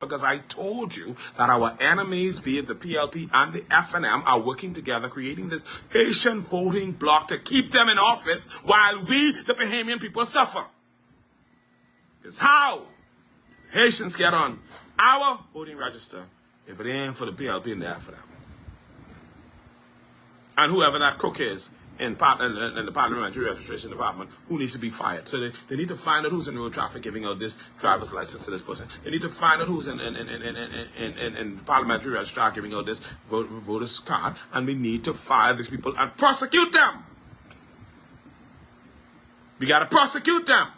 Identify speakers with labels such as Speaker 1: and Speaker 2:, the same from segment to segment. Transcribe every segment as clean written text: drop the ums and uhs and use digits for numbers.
Speaker 1: because I told you that our enemies, be it the PLP and the FNM, are working together, creating this Haitian voting bloc to keep them in office while we, the Bahamian people, suffer. Because how Haitians get on our voting register if it ain't for the PLP and the FNM? And whoever that crook is in the Parliamentary Registration Department, who needs to be fired. So they need to find out who's in road traffic giving out this driver's license to this person. They need to find out who's in Parliamentary Registrar giving out this voter's card. And we need to fire these people and prosecute them. We got to prosecute them.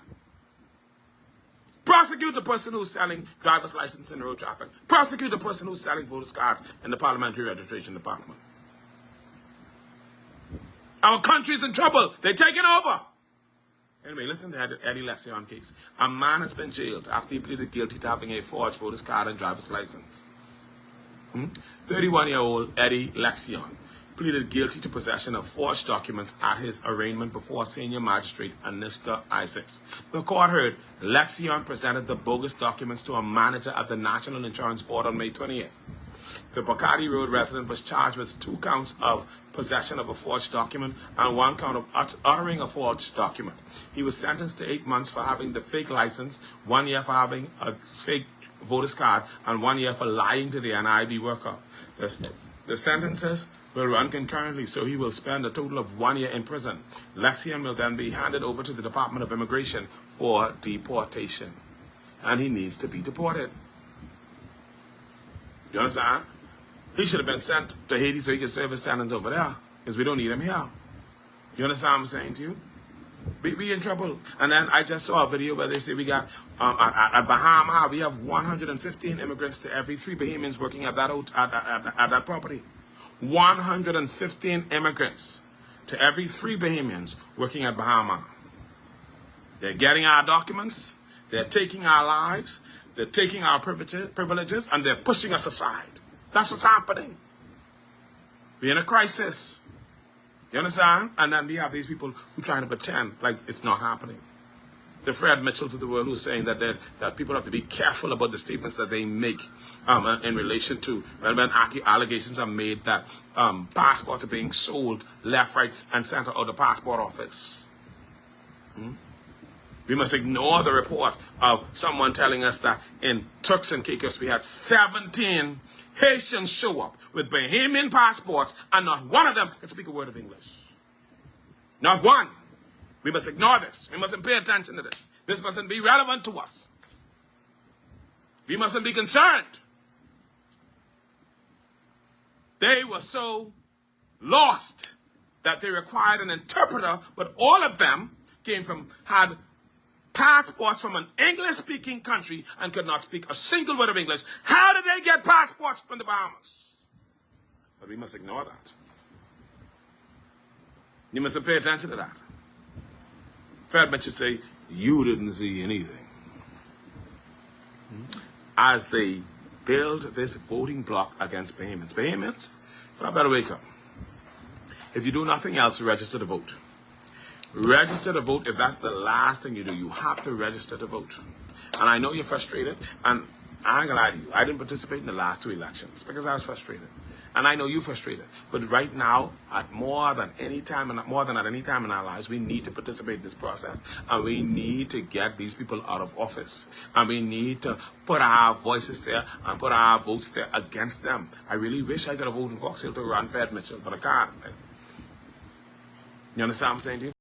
Speaker 1: Prosecute the person who's selling driver's license in road traffic. Prosecute the person who's selling voter's cards in the Parliamentary Registration Department. Our country's in trouble. They're taking over. Anyway, listen to Eddie Lexion case. A man has been jailed after he pleaded guilty to having a forged voter's card and driver's license. 31-year-old Eddie Lexion pleaded guilty to possession of forged documents at his arraignment before senior magistrate Anishka Isaacs. The court heard Lexion presented the bogus documents to a manager at the National Insurance Board on May 20th. The Bacardi Road resident was charged with 2 counts of possession of a forged document and 1 count of uttering a forged document. He was sentenced to 8 months for having the fake license, 1 year for having a fake voter's card, and 1 year for lying to the NIB worker. The sentences will run concurrently, so he will spend a total of 1 year in prison. Lexion will then be handed over to the Department of Immigration for deportation. And he needs to be deported. You understand? He should have been sent to Haiti so he could serve his sentence over there, because we don't need him here. You understand what I'm saying to you? We in trouble. And then I just saw a video where they say we got, at Bahamas, we have 115 immigrants to every 3 Bahamians working at that property. 115 immigrants to every 3 Bahamians working at Bahamas. They're getting our documents, they're taking our lives, they're taking our privileges, and they're pushing us aside. That's what's happening. We're in a crisis. You understand? And then we have these people who are trying to pretend like it's not happening. The Fred Mitchells of the world who's saying that people have to be careful about the statements that they make in relation to when allegations are made that passports are being sold left, right, and center of the passport office. We must ignore the report of someone telling us that in Turks and Caicos we had 17 Haitians show up with Bahamian passports and not one of them can speak a word of English. Not one. We must ignore this. We mustn't pay attention to this. This mustn't be relevant to us. We mustn't be concerned. They were so lost that they required an interpreter, but all of them had passports from an English-speaking country and could not speak a single word of English. How did they get passports from the Bahamas? But we must ignore that. You must pay attention to that. Fred Mitchell say, you didn't see anything. As they build this voting bloc against Bahamians. Bahamians, you better wake up. If you do nothing else, register to vote. Register to vote. If that's the last thing you do, you have to register to vote. And I know you're frustrated, and I ain't gonna lie to you, I didn't participate in the last 2 elections because I was frustrated. And I know you're frustrated. But right now, more than at any time in our lives, we need to participate in this process. And we need to get these people out of office. And we need to put our voices there and put our votes there against them. I really wish I could have voted in Fox Hill to run Fred Mitchell, but I can't. You understand what I'm saying to you?